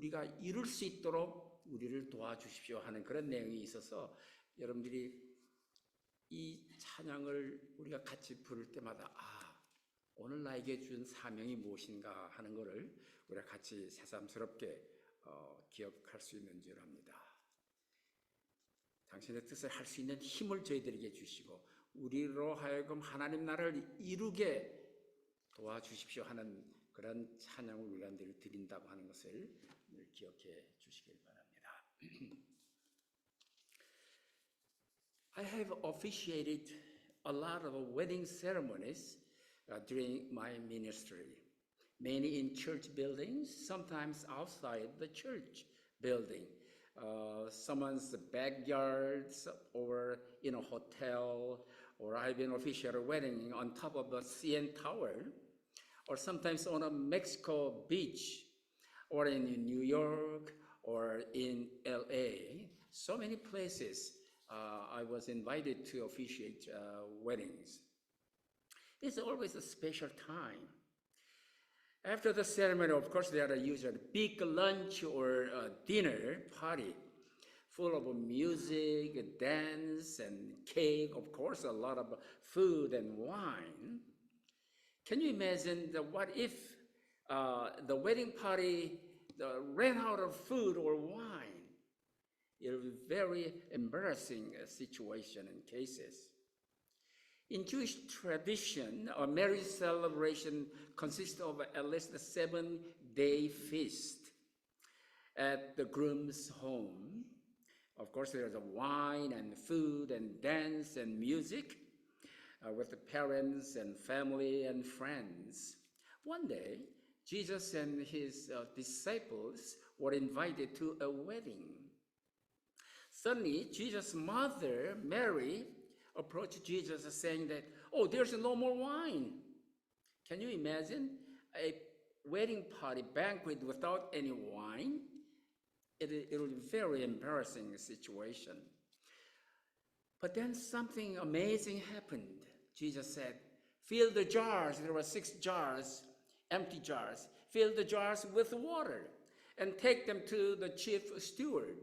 우리가 이룰 수 있도록 우리를 도와주십시오 하는 그런 내용이 있어서 여러분들이 이 찬양을 우리가 같이 부를 때마다 오늘 나에게 준 사명이 무엇인가 하는 것을 우리가 같이 새삼스럽게 기억할 수 있는 줄 압니다. 당신의 뜻을 할 수 있는 힘을 저희들에게 주시고 우리로 하여금 하나님 나라를 이루게 도와주십시오 하는 그런 찬양을 우리가 늘 드린다고 하는 것을 늘 기억해 주시길 바랍니다. I have officiated a lot of wedding ceremonies during my ministry, many in church buildings, sometimes outside the church building, someone's backyards or in a hotel, or I've been officiating a wedding on top of the CN Tower, or sometimes on a Mexico beach, or in New York, or in LA. So many places I was invited to officiate weddings. It's always a special time. After the ceremony, of course, there are usually big lunch or dinner party full of music, dance, and cake, of course, a lot of food and wine. Can you imagine what if the wedding party ran out of food or wine? It would be a very embarrassing situation and cases. In Jewish tradition, a marriage celebration consists of at least a 7-day feast at the groom's home. Of course, there's wine and food and dance and music with the parents and family and friends. One day, Jesus and his disciples were invited to a wedding. Suddenly, Jesus' mother, Mary, approached Jesus saying that, there's no more wine. Can you imagine a wedding party banquet without any wine? It was a very embarrassing situation. But then something amazing happened. Jesus said, fill the jars. There were 6 jars, empty jars. Fill the jars with water and take them to the chief steward.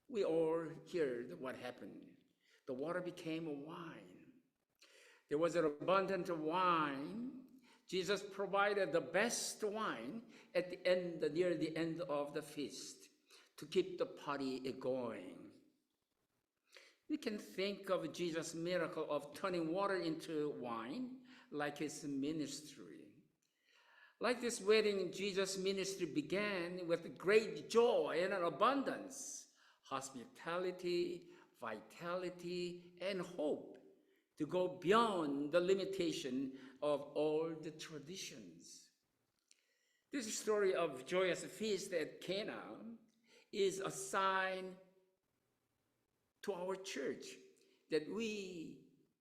We all heard what happened. The water became wine. There was an abundance of wine. Jesus provided the best wine at the end, near the end of the feast, to keep the party going. We can think of Jesus' miracle of turning water into wine like his ministry. Like this wedding, Jesus' ministry began with great joy and an abundance, hospitality, vitality, and hope to go beyond the limitation of all the traditions. This story of joyous feast at Cana is a sign to our church that we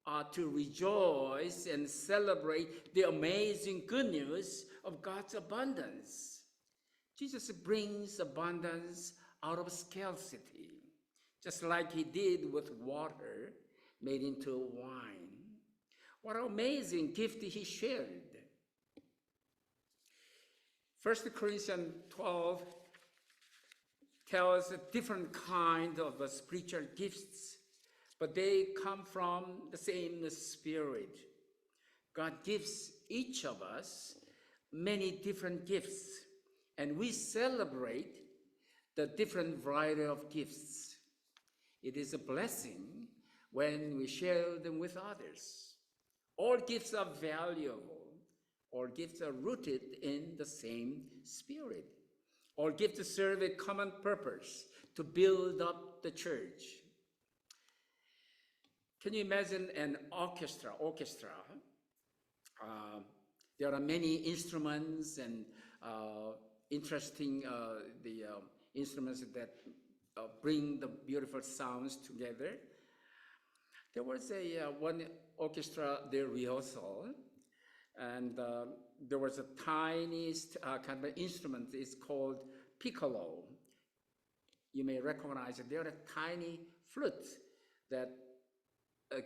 are to rejoice and celebrate the amazing good news of God's abundance. Jesus brings abundance out of scarcity, just like he did with water made into wine. What an amazing gift he shared. 1 Corinthians 12 tells a different kind of spiritual gifts, but they come from the same Spirit. God gives each of us many different gifts, and we celebrate the different variety of gifts. It is a blessing when we share them with others. All gifts are valuable. All gifts are rooted in the same Spirit. All gifts serve a common purpose to build up the church. Can you imagine an orchestra? There are many instruments and interesting instruments that bring the beautiful sounds together. There was one orchestra, their rehearsal, and there was a tiniest kind of instrument. It's called piccolo. You may recognize it. There are tiny flutes that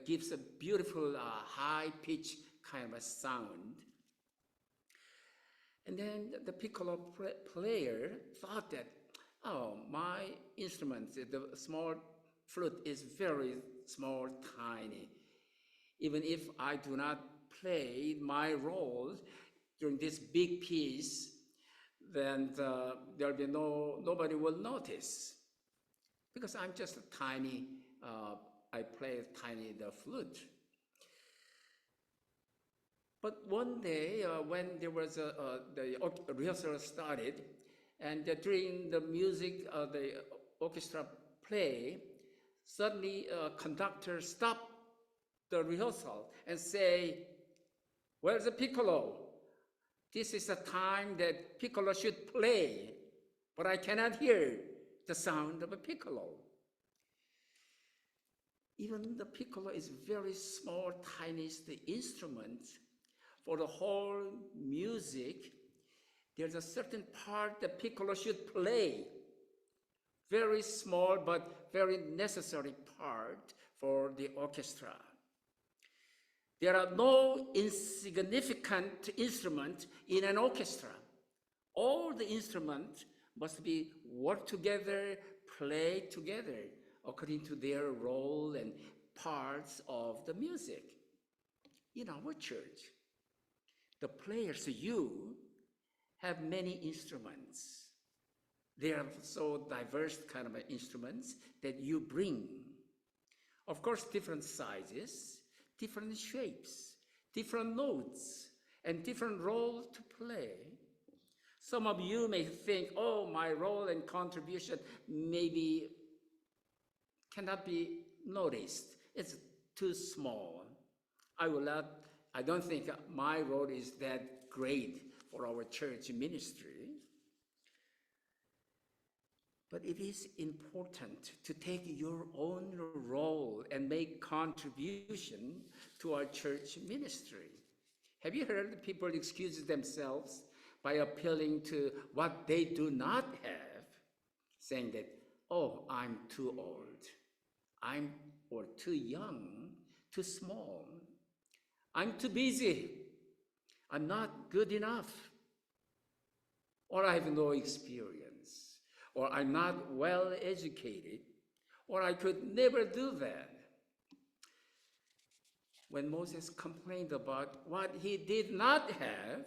gives a beautiful high-pitched kind of a sound. And then the piccolo player thought that, oh, my instrument, the small flute is very small, tiny. Even if I do not play my role during this big piece, then there'll be nobody will notice, because I'm just a tiny, I play tiny the flute. But one day, when there was the rehearsal started, and during the music, the orchestra play, suddenly conductor stopped the rehearsal and say, "Where's the piccolo? This is the time that piccolo should play, but I cannot hear the sound of a piccolo." Even the piccolo is very small, tiniest instrument. For the whole music, there's a certain part the piccolo should play. Very small but very necessary part for the orchestra. There are no insignificant instruments in an orchestra. All the instruments must be work together, play together, according to their role and parts of the music. In our church, the players, you, have many instruments. They are so diverse kind of instruments that you bring. Of course, different sizes, different shapes, different notes, and different roles to play. Some of you may think, oh, my role and contribution maybe cannot be noticed. It's too small. I don't think my role is that great for our church ministry. But it is important to take your own role and make contribution to our church ministry. Have you heard people excuse themselves by appealing to what they do not have, saying that, oh, I'm too old, or too young, too small, I'm too busy, I'm not good enough, or I have no experience, or I'm not well educated, or I could never do that. When Moses complained about what he did not have,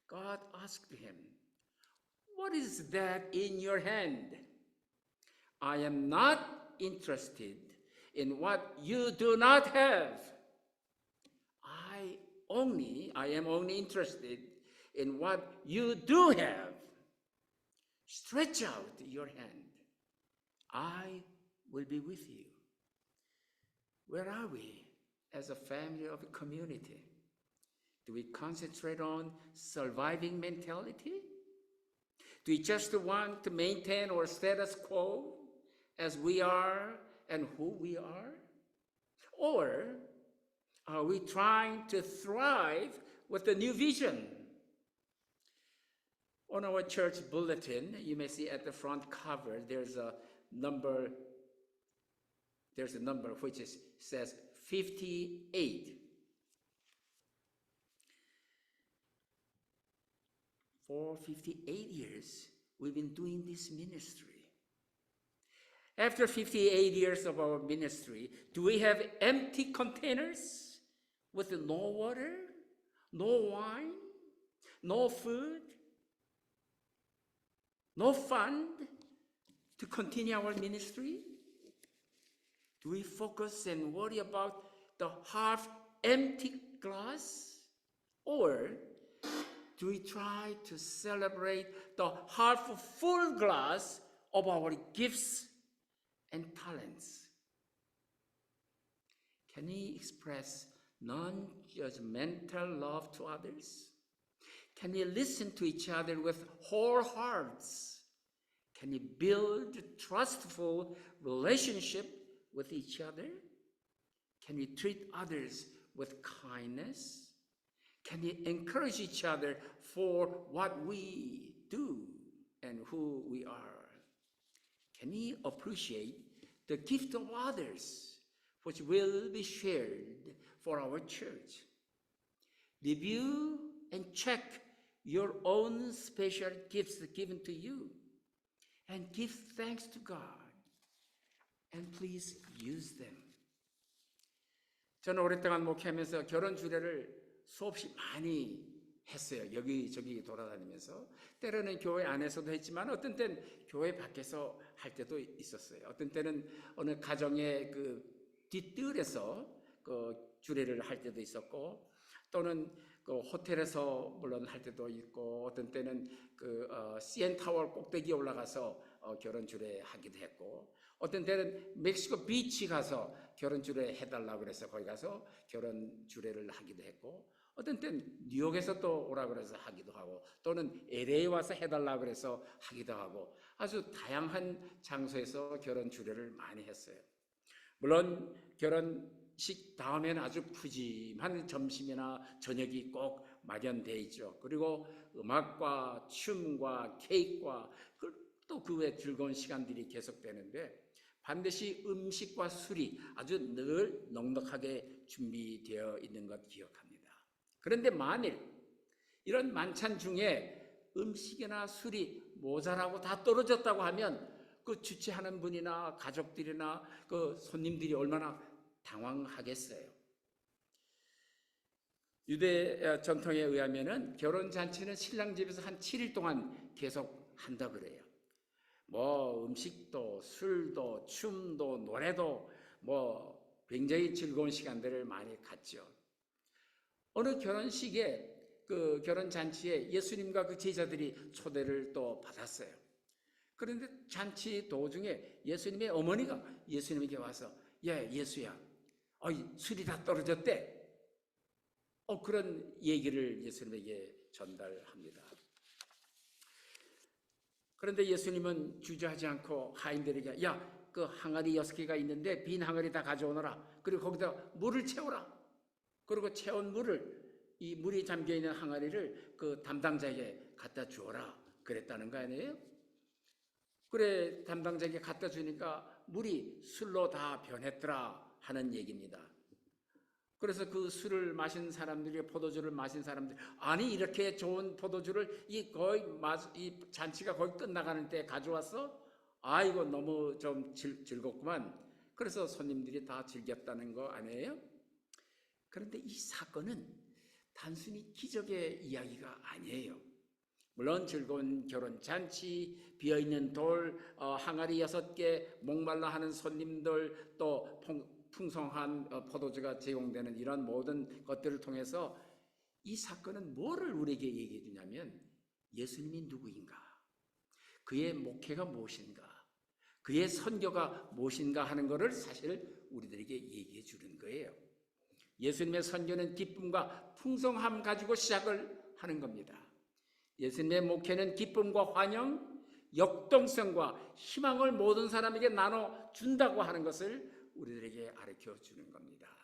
God asked him, "What is that in your hand? I am not interested in what you do not have. I am only interested in what you do have. Stretch out your hand. I will be with you." Where are we as a family of a community? Do we concentrate on surviving mentality? Do we just want to maintain our status quo as we are and who we are? Or are we trying to thrive with a new vision? On our church bulletin, you may see at the front cover, there's a number which says 58. For 58 years, we've been doing this ministry. After 58 years of our ministry, do we have empty containers with no water, no wine, no food, no fund to continue our ministry? Do we focus and worry about the half-empty glass? Or do we try to celebrate the half-full glass of our gifts and talents? Can we express non-judgmental love to others? Can we listen to each other with whole hearts? Can we build trustful relationship with each other? Can we treat others with kindness? Can we encourage each other for what we do and who we are? Can we appreciate the gift of others, which will be shared for our church? Review and check your own special gifts given to you and give thanks to God and please use them. 저는 오랫동안 목회하면서 결혼 주례를 수없이 많이 했어요. 여기저기 돌아다니면서. 때로는 교회 안에서도 했지만 어떤 때는 교회 밖에서 할 때도 있었어요. 어떤 때는 어느 가정의 그 뒷뜰에서 그 주례를 할 때도 있었고, 또는 그 호텔에서 물론 할 때도 있고, 어떤 때는 그 CN 타워 꼭대기에 올라가서 결혼 주례 하기도 했고, 어떤 때는 멕시코 비치 가서 결혼 주례 해달라고 그래서 거기 가서 결혼 주례를 하기도 했고, 어떤 때는 뉴욕에서 또 오라고 그래서 하기도 하고, 또는 LA 와서 해달라고 그래서 하기도 하고, 아주 다양한 장소에서 결혼 주례를 많이 했어요. 물론 결혼식 다음에는 아주 푸짐한 점심이나 저녁이 꼭 마련되어 있죠. 그리고 음악과 춤과 케이크와 또 그 외 즐거운 시간들이 계속되는데, 반드시 음식과 술이 아주 늘 넉넉하게 준비되어 있는 것 기억합니다. 그런데 만일 이런 만찬 중에 음식이나 술이 모자라고 다 떨어졌다고 하면 그 주최하는 분이나 가족들이나 그 손님들이 얼마나 당황하겠어요. 유대 전통에 의하면은 결혼 잔치는 신랑 집에서 한 7일 동안 계속 한다 그래요. 뭐 음식도 술도 춤도 노래도 뭐 굉장히 즐거운 시간들을 많이 갖죠. 어느 결혼식에 그 결혼 잔치에 예수님과 그 제자들이 초대를 또 받았어요. 그런데 잔치 도중에 예수님의 어머니가 예수님에게 와서 야 예수야, 술이 다 떨어졌대. 그런 얘기를 예수님에게 전달합니다. 그런데 예수님은 주저하지 않고 하인들에게 야, 그 항아리 6개가 있는데 빈 항아리 다 가져오너라. 그리고 거기다 물을 채워라. 그리고 채운 이 물이 잠겨있는 항아리를 그 담당자에게 갖다 주어라. 그랬다는 거 아니에요? 그래, 담당자에게 갖다 주니까 물이 술로 다 변했더라 하는 얘기입니다. 그래서 그 술을 마신 사람들이, 포도주를 마신 사람들, 아니 이렇게 좋은 포도주를 이 잔치가 거의 끝나가는 때 가져왔어? 이거 너무 좀 즐겁구만. 그래서 손님들이 다 즐겼다는 거 아니에요? 그런데 이 사건은 단순히 기적의 이야기가 아니에요. 물론 즐거운 결혼 잔치, 비어있는 돌, 항아리 6개, 목말라 하는 손님들, 또 풍성한 포도주가 제공되는 이런 모든 것들을 통해서 이 사건은 뭐를 우리에게 얘기해 주냐면 예수님이 누구인가, 그의 목회가 무엇인가, 그의 선교가 무엇인가 하는 것을 사실 우리들에게 얘기해 주는 거예요. 예수님의 선교는 기쁨과 풍성함 가지고 시작을 하는 겁니다. 예수님의 목회는 기쁨과 환영, 역동성과 희망을 모든 사람에게 나눠준다고 하는 것을 우리들에게 가르쳐주는 겁니다.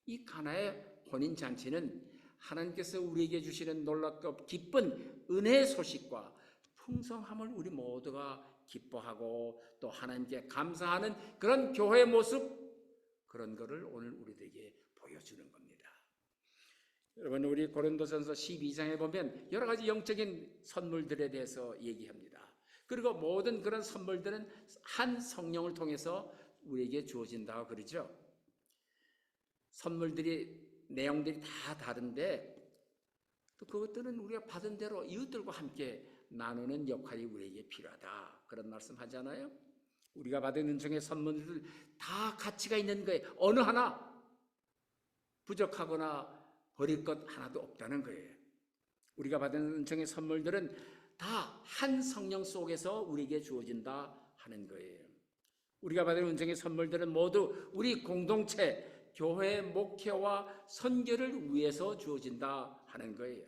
이 가나의 혼인잔치는 하나님께서 우리에게 주시는 놀랍고 기쁜 은혜의 소식과 풍성함을 우리 모두가 기뻐하고 또 하나님께 감사하는 그런 교회의 모습, 그런 것을 오늘 우리들에게 보여주는 겁니다. 여러분, 우리 고린도전서 12장에 보면 여러 가지 영적인 선물들에 대해서 얘기합니다. 그리고 모든 그런 선물들은 한 성령을 통해서 우리에게 주어진다고 그러죠. 선물들이, 내용들이 다 다른데 또 그것들은 우리가 받은 대로 이웃들과 함께 나누는 역할이 우리에게 필요하다, 그런 말씀 하잖아요. 우리가 받은 은총의 선물들 다 가치가 있는 거예요. 어느 하나 부족하거나 버릴 것 하나도 없다는 거예요. 우리가 받은 은총의 선물들은 다 한 성령 속에서 우리에게 주어진다 하는 거예요. 우리가 받은 은총의 선물들은 모두 우리 공동체, 교회의 목회와 선교를 위해서 주어진다 하는 거예요.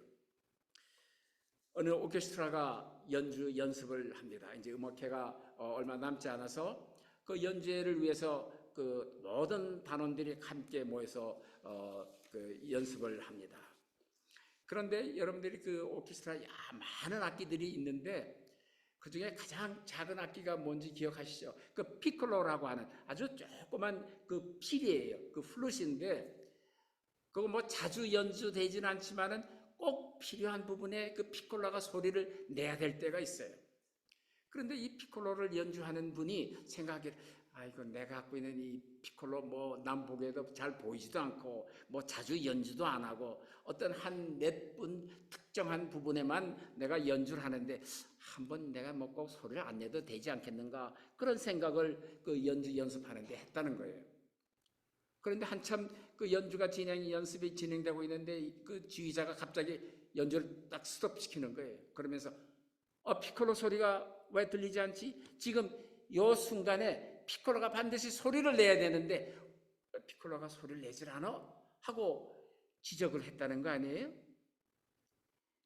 어느 오케스트라가 연습을 합니다. 이제 음악회가 얼마 남지 않아서 그 연주회를 위해서 그 모든 단원들이 함께 모여서 그 연습을 합니다. 그런데 여러분들이 그 오케스트라에 많은 악기들이 있는데 그 중에 가장 작은 악기가 뭔지 기억하시죠? 그 피콜로라고 하는 아주 조그만 그 필이에요. 그 플룻인데 그거 뭐 자주 연주되지는 않지만은 꼭 필요한 부분에 그 피콜로가 소리를 내야 될 때가 있어요. 그런데 이 피콜로를 연주하는 분이 생각하기를 아이고 내가 갖고 있는 이 피콜로 뭐 남 보기에도 잘 보이지도 않고 뭐 자주 연주도 안 하고 어떤 한 몇 분 특정한 부분에만 내가 연주를 하는데 한번 내가 뭐 꼭 소리를 안 내도 되지 않겠는가 그런 생각을 그 연습하는데 했다는 거예요. 그런데 한참 그 연습이 진행되고 있는데 그 지휘자가 갑자기 연주를 딱 스톱시키는 거예요. 그러면서 피콜로 소리가 왜 들리지 않지? 지금 요 순간에 피콜로가 반드시 소리를 내야 되는데 피콜로가 소리를 내질 않아? 하고 지적을 했다는 거 아니에요?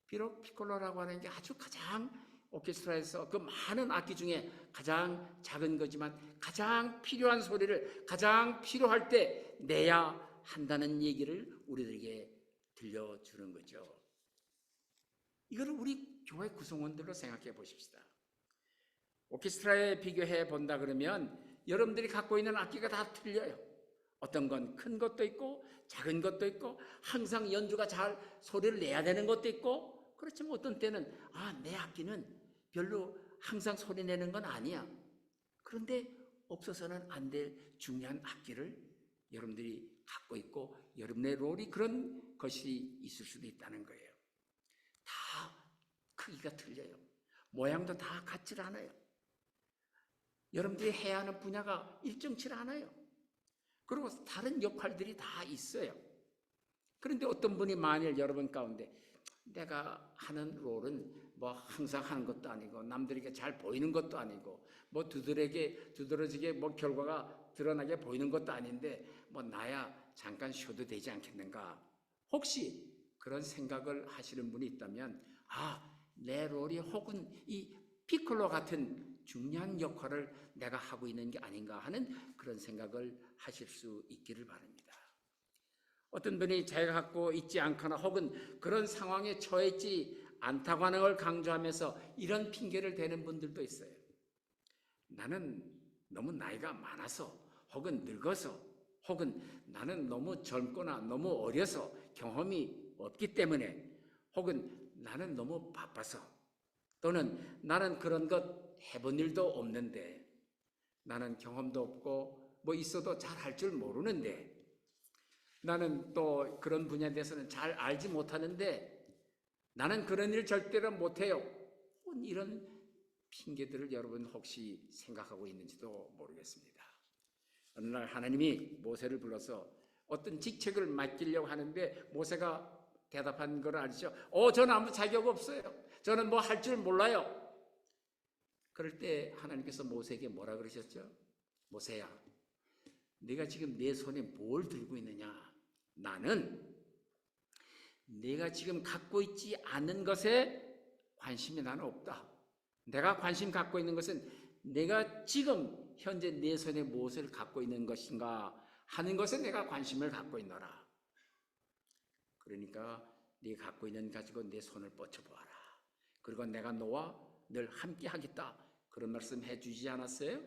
비록 피콜로라고 하는 게 아주 가장 오케스트라에서 그 많은 악기 중에 가장 작은 거지만 가장 필요한 소리를 가장 필요할 때 내야 한다는 얘기를 우리들에게 들려주는 거죠. 이거를 우리 교회 구성원들로 생각해 보십시다. 오케스트라에 비교해 본다 그러면 여러분들이 갖고 있는 악기가 다 틀려요. 어떤 건 큰 것도 있고 작은 것도 있고 항상 연주가 잘 소리를 내야 되는 것도 있고 그렇지만 어떤 때는 내 악기는 별로 항상 소리 내는 건 아니야. 그런데 없어서는 안 될 중요한 악기를 여러분들이 갖고 있고 여러분의 롤이 그런 것이 있을 수도 있다는 거예요. 다 크기가 틀려요. 모양도 다 같지 않아요. 여러분들이 해야 하는 분야가 일정치 않아요. 그리고 다른 역할들이 다 있어요. 그런데 어떤 분이 만일 여러분 가운데 내가 하는 롤은 뭐 항상 하는 것도 아니고 남들에게 잘 보이는 것도 아니고 뭐 두드러지게 뭐 결과가 드러나게 보이는 것도 아닌데 뭐 나야 잠깐 쉬어도 되지 않겠는가? 혹시 그런 생각을 하시는 분이 있다면 내 롤이 혹은 이 피콜로 같은 중요한 역할을 내가 하고 있는 게 아닌가 하는 그런 생각을 하실 수 있기를 바랍니다. 어떤 분이 자기가 갖고 있지 않거나 혹은 그런 상황에 처해있지 않다고 하는 걸 강조하면서 이런 핑계를 대는 분들도 있어요. 나는 너무 나이가 많아서 혹은 늙어서 혹은 나는 너무 젊거나 너무 어려서 경험이 없기 때문에 혹은 나는 너무 바빠서 또는 나는 그런 것 해본 일도 없는데 나는 경험도 없고 뭐 있어도 잘 할 줄 모르는데 나는 또 그런 분야에 대해서는 잘 알지 못하는데 나는 그런 일 절대로 못해요. 이런 핑계들을 여러분 혹시 생각하고 있는지도 모르겠습니다. 어느 날 하나님이 모세를 불러서 어떤 직책을 맡기려고 하는데 모세가 대답한 걸 알죠? 저는 아무 자격 없어요. 저는 뭐 할 줄 몰라요. 그럴 때 하나님께서 모세에게 뭐라 그러셨죠? 모세야, 네가 지금 내 손에 뭘 들고 있느냐? 나는 내가 지금 갖고 있지 않은 것에 관심이 나는 없다. 내가 관심 갖고 있는 것은 내가 지금 현재 내 손에 무엇을 갖고 있는 것인가 하는 것에 내가 관심을 갖고 있노라. 그러니까 네가 갖고 있는 가지고 내 손을 뻗쳐보아라. 그리고 내가 너와 늘 함께 하겠다. 그런 말씀 해주지 않았어요?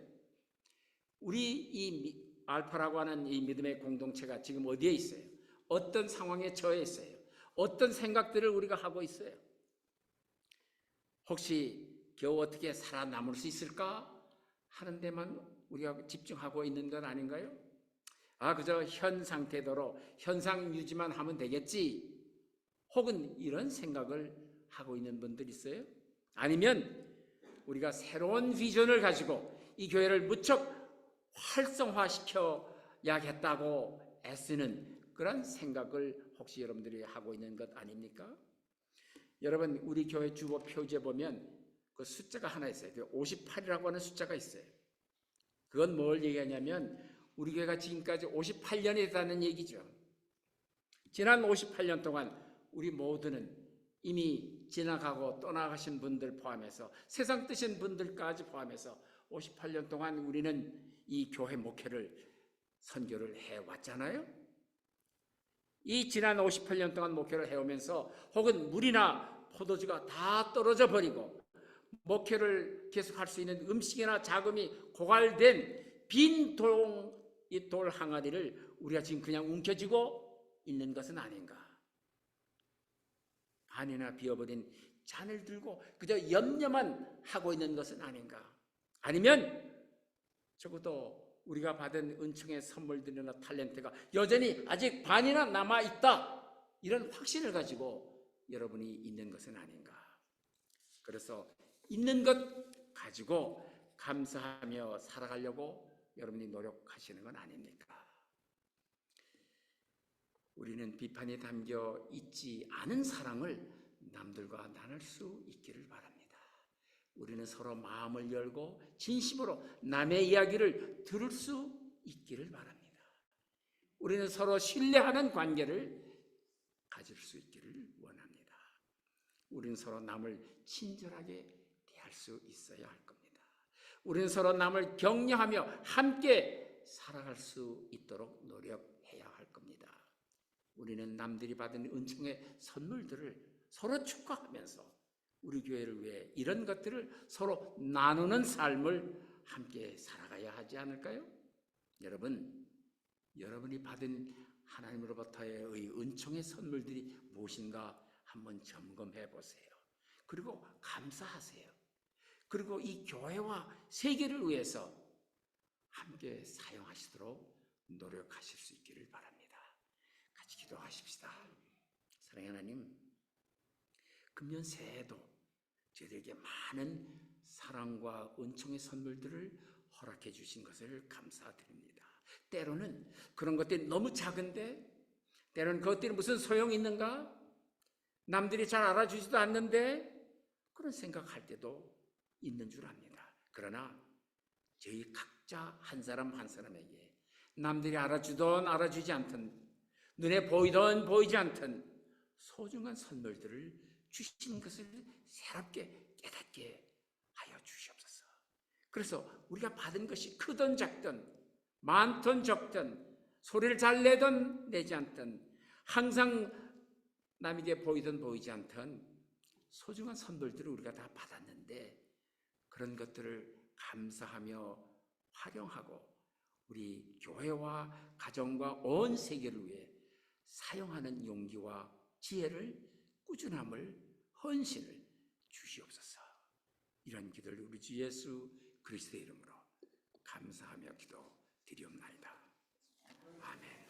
우리 이 알파라고 하는 이 믿음의 공동체가 지금 어디에 있어요? 어떤 상황에 처해 있어요? 어떤 생각들을 우리가 하고 있어요? 혹시 겨우 어떻게 살아남을 수 있을까 하는 데만 우리가 집중하고 있는 건 아닌가요? 그저 현 상태대로 현상 유지만 하면 되겠지. 혹은 이런 생각을 하고 있는 분들 있어요? 아니면 우리가 새로운 비전을 가지고 이 교회를 무척 활성화시켜야겠다고 애쓰는 그런 생각을 혹시 여러분들이 하고 있는 것 아닙니까? 여러분, 우리 교회 주보 표지에 보면 그 숫자가 하나 있어요. 58이라고 하는 숫자가 있어요. 그건 뭘 얘기하냐면 우리 교회가 지금까지 58년이 됐다는 얘기죠. 지난 58년 동안 우리 모두는 이미 지나가고 떠나가신 분들 포함해서 세상 뜨신 분들까지 포함해서 58년 동안 우리는 이 교회 목회를 선교를 해왔잖아요. 이 지난 58년 동안 목회를 해오면서 혹은 물이나 포도주가 다 떨어져 버리고 목회를 계속할 수 있는 음식이나 자금이 고갈된 빈 돌 항아리를 우리가 지금 그냥 움켜쥐고 있는 것은 아닌가. 반이나 비어버린 잔을 들고 그저 염려만 하고 있는 것은 아닌가? 아니면 적어도 우리가 받은 은총의 선물들이나 탤런트가 여전히 아직 반이나 남아있다, 이런 확신을 가지고 여러분이 있는 것은 아닌가? 그래서 있는 것 가지고 감사하며 살아가려고 여러분이 노력하시는 건 아닙니까? 우리는 비판이 담겨 있지 않은 사랑을 남들과 나눌 수 있기를 바랍니다. 우리는 서로 마음을 열고 진심으로 남의 이야기를 들을 수 있기를 바랍니다. 우리는 서로 신뢰하는 관계를 가질 수 있기를 원합니다. 우리는 서로 남을 친절하게 대할 수 있어야 할 겁니다. 우리는 서로 남을 격려하며 함께 살아갈 수 있도록 노력해야 할 겁니다. 우리는 남들이 받은 은총의 선물들을 서로 축하하면서 우리 교회를 위해 이런 것들을 서로 나누는 삶을 함께 살아가야 하지 않을까요? 여러분, 여러분이 받은 하나님으로부터의 은총의 선물들이 무엇인가 한번 점검해 보세요. 그리고 감사하세요. 그리고 이 교회와 세계를 위해서 함께 사용하시도록 노력하실 수 있기를 바랍니다. 같이 기도하십시다. 사랑하는 하나님, 금년 새해에도 저희들에게 많은 사랑과 은총의 선물들을 허락해 주신 것을 감사드립니다. 때로는 그런 것들이 너무 작은데, 때로는 그것들이 무슨 소용이 있는가? 남들이 잘 알아주지도 않는데, 그런 생각할 때도 있는 줄 압니다. 그러나 저희 각자 한 사람 한 사람에게 남들이 알아주든 알아주지 않든, 눈에 보이든 보이지 않든 소중한 선물들을 주신 것을 새롭게 깨닫게 하여 주시옵소서. 그래서 우리가 받은 것이 크든 작든, 많든 적든, 소리를 잘 내든 내지 않든, 항상 남에게 보이든 보이지 않든 소중한 선물들을 우리가 다 받았는데, 그런 것들을 감사하며 활용하고 우리 교회와 가정과 온 세계를 위해 사용하는 용기와 지혜를, 꾸준함을, 헌신을 주시옵소서. 이런 기도를 우리 주 예수 그리스도의 이름으로 감사하며 기도드리옵나이다. 아멘.